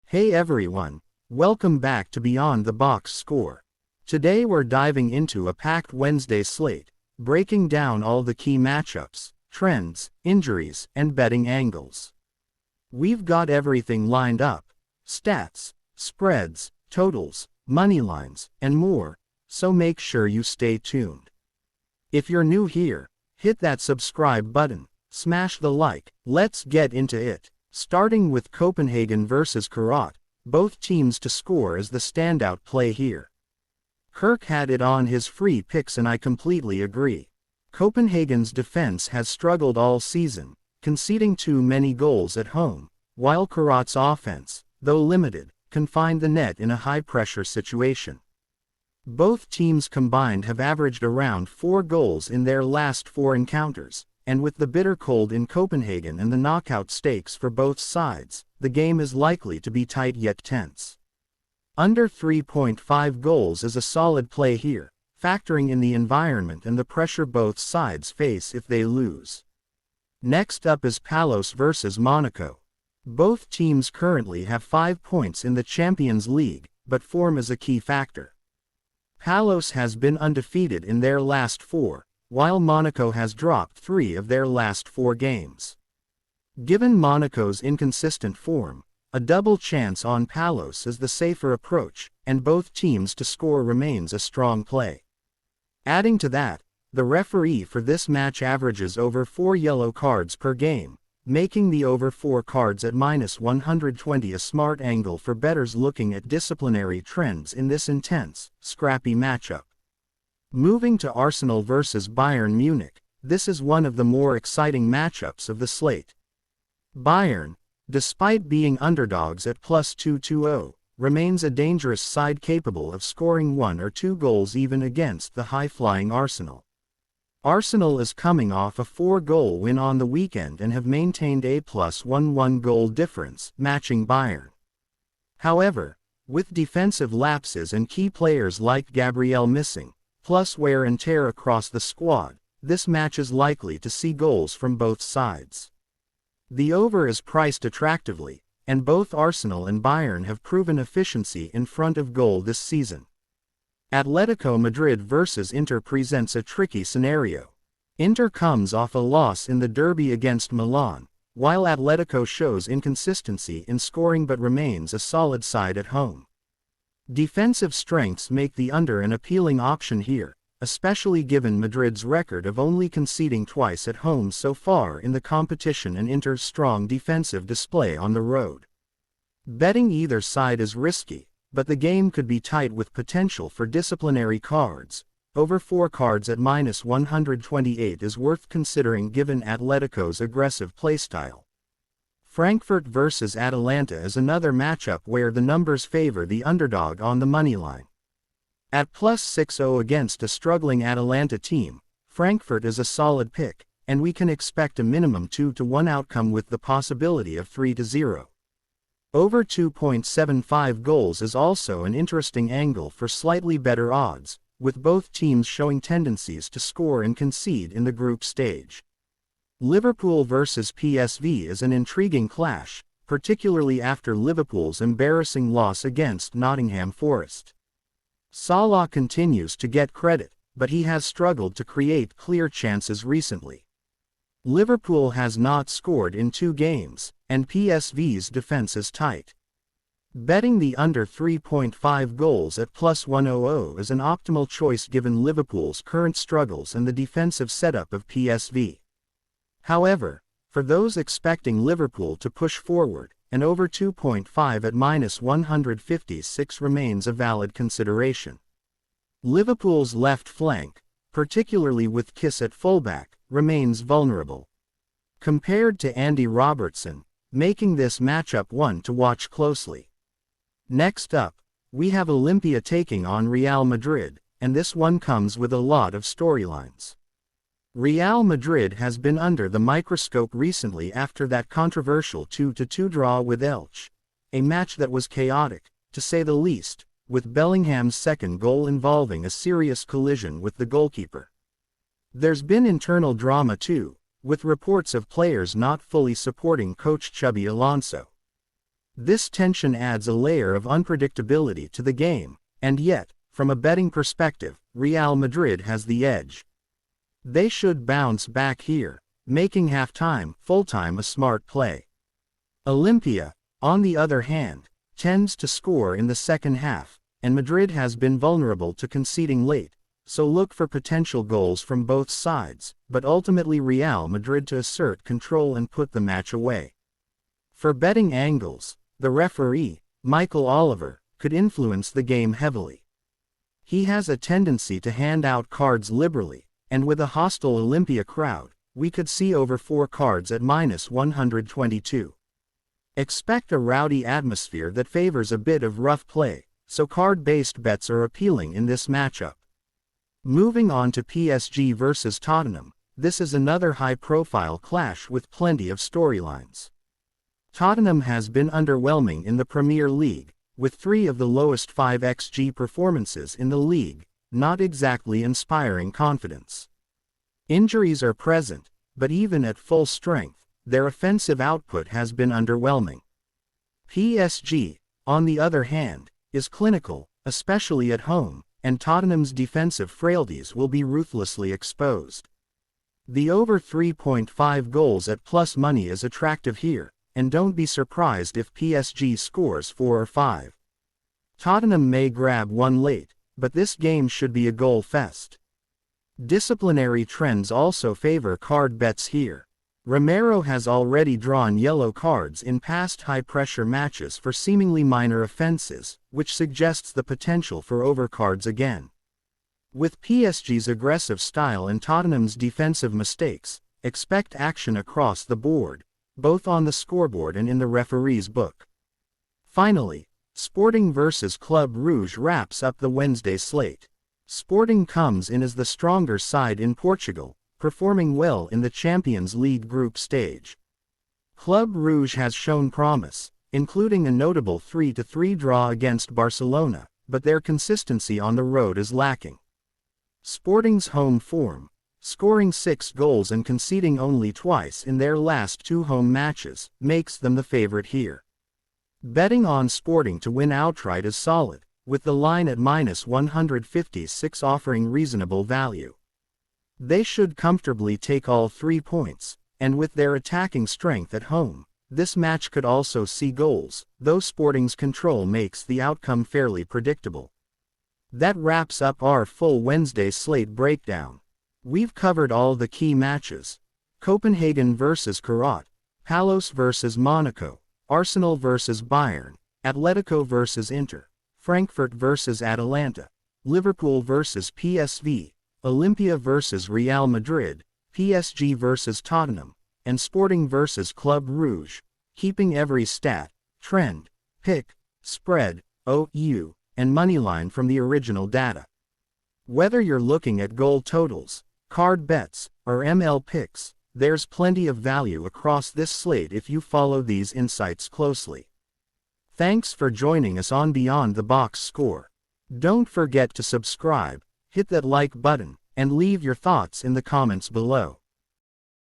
Hey everyone, welcome back to Beyond the Box Score. Today we're diving into a packed Wednesday slate, breaking down all the key matchups, trends, injuries, and betting angles. We've got everything lined up: stats, spreads, totals, money lines, and more, so make sure you stay tuned. If you're new here, hit that subscribe button, smash the like. Let's get into it. Starting with Copenhagen versus Karate, both teams to score is the standout play here. Kirk had it on his free picks and I completely agree. Copenhagen's defense has struggled all season, conceding too many goals at home, while Karate's offense, though limited, can find the net in a high-pressure situation. Both teams combined have averaged around 4 goals in their last 4 encounters, and with the bitter cold in Copenhagen and the knockout stakes for both sides, the game is likely to be tight yet tense. Under 3.5 goals is a solid play here, factoring in the environment and the pressure both sides face if they lose. Next up is Palos versus Monaco. Both teams currently have 5 points in the Champions League, but form is a key factor. Palos has been undefeated in their last 4, while Monaco has dropped 3 of their last 4 games. Given Monaco's inconsistent form, a double chance on Palos is the safer approach, and both teams to score remains a strong play. Adding to that, the referee for this match averages over 4 yellow cards per game, making the over 4 cards at -120 a smart angle for bettors looking at disciplinary trends in this intense, scrappy matchup. Moving to Arsenal versus Bayern Munich, this is one of the more exciting matchups of the slate. Bayern, despite being underdogs at +220, remains a dangerous side capable of scoring 1 or 2 goals even against the high-flying Arsenal. Arsenal is coming off a 4-goal win on the weekend and have maintained a +1 goal difference, matching Bayern. However, with defensive lapses and key players like Gabriel missing, plus wear and tear across the squad, this match is likely to see goals from both sides. The over is priced attractively, and both Arsenal and Bayern have proven efficiency in front of goal this season. Atletico Madrid versus Inter presents a tricky scenario. Inter comes off a loss in the derby against Milan, while Atletico shows inconsistency in scoring but remains a solid side at home. Defensive strengths make the under an appealing option here, especially given Madrid's record of only conceding twice at home so far in the competition and Inter's strong defensive display on the road. Betting either side is risky, but the game could be tight with potential for disciplinary cards. Over 4 cards at -128 is worth considering given Atletico's aggressive playstyle. Frankfurt versus Atalanta is another matchup where the numbers favor the underdog on the money line. At +60 against a struggling Atalanta team, Frankfurt is a solid pick, and we can expect a minimum 2-1 outcome with the possibility of 3-0. Over 2.75 goals is also an interesting angle for slightly better odds, with both teams showing tendencies to score and concede in the group stage. Liverpool versus PSV is an intriguing clash, particularly after Liverpool's embarrassing loss against Nottingham Forest. Salah continues to get credit, but he has struggled to create clear chances recently. Liverpool has not scored in 2 games, and PSV's defense is tight. Betting the under 3.5 goals at +100 is an optimal choice given Liverpool's current struggles and the defensive setup of PSV. However, for those expecting Liverpool to push forward, an over 2.5 at -156 remains a valid consideration. Liverpool's left flank, particularly with Kiss at fullback, remains vulnerable. Compared to Andy Robertson, making this matchup one to watch closely. Next up, we have Olimpia taking on Real Madrid, and this one comes with a lot of storylines. Real Madrid has been under the microscope recently after that controversial 2-2 draw with Elche, a match that was chaotic, to say the least, with Bellingham's second goal involving a serious collision with the goalkeeper. There's been internal drama too, with reports of players not fully supporting coach Xabi Alonso. This tension adds a layer of unpredictability to the game, and yet, from a betting perspective, Real Madrid has the edge. They should bounce back here, making halftime, full-time a smart play. Olimpia, on the other hand, tends to score in the second half, and Madrid has been vulnerable to conceding late, so look for potential goals from both sides, but ultimately Real Madrid to assert control and put the match away. For betting angles, the referee, Michael Oliver, could influence the game heavily. He has a tendency to hand out cards liberally, and with a hostile Olimpia crowd, we could see over 4 cards at -122. Expect a rowdy atmosphere that favors a bit of rough play, so card-based bets are appealing in this matchup. Moving on to PSG versus Tottenham, this is another high-profile clash with plenty of storylines. Tottenham has been underwhelming in the Premier League, with 3 of the lowest 5 XG performances in the league, not exactly inspiring confidence. Injuries are present, but even at full strength, their offensive output has been underwhelming. PSG, on the other hand, is clinical, especially at home, and Tottenham's defensive frailties will be ruthlessly exposed. The over 3.5 goals at plus money is attractive here, and don't be surprised if PSG scores 4 or 5. Tottenham may grab one late, but this game should be a goal fest. Disciplinary trends also favor card bets here. Romero has already drawn yellow cards in past high-pressure matches for seemingly minor offenses, which suggests the potential for overcards again. With PSG's aggressive style and Tottenham's defensive mistakes, expect action across the board, both on the scoreboard and in the referee's book. Finally, Sporting vs Club Rouge wraps up the Wednesday slate. Sporting comes in as the stronger side in Portugal, performing well in the Champions League group stage. Club Rouge has shown promise, including a notable 3-3 draw against Barcelona, but their consistency on the road is lacking. Sporting's home form, scoring 6 goals and conceding only twice in their last 2 home matches, makes them the favorite here. Betting on Sporting to win outright is solid, with the line at -156 offering reasonable value. They should comfortably take all 3 points, and with their attacking strength at home, this match could also see goals, though Sporting's control makes the outcome fairly predictable. That wraps up our full Wednesday slate breakdown. We've covered all the key matches: Copenhagen vs Carrot, Palos vs Monaco, Arsenal vs Bayern, Atletico vs Inter, Frankfurt vs Atalanta, Liverpool vs PSV, Olimpia vs Real Madrid, PSG vs Tottenham, and Sporting vs Club Rouge, keeping every stat, trend, pick, spread, OU, and moneyline from the original data. Whether you're looking at goal totals, card bets, or ML picks, there's plenty of value across this slate if you follow these insights closely. Thanks for joining us on Beyond the Box Score. Don't forget to subscribe, hit that like button, and leave your thoughts in the comments below.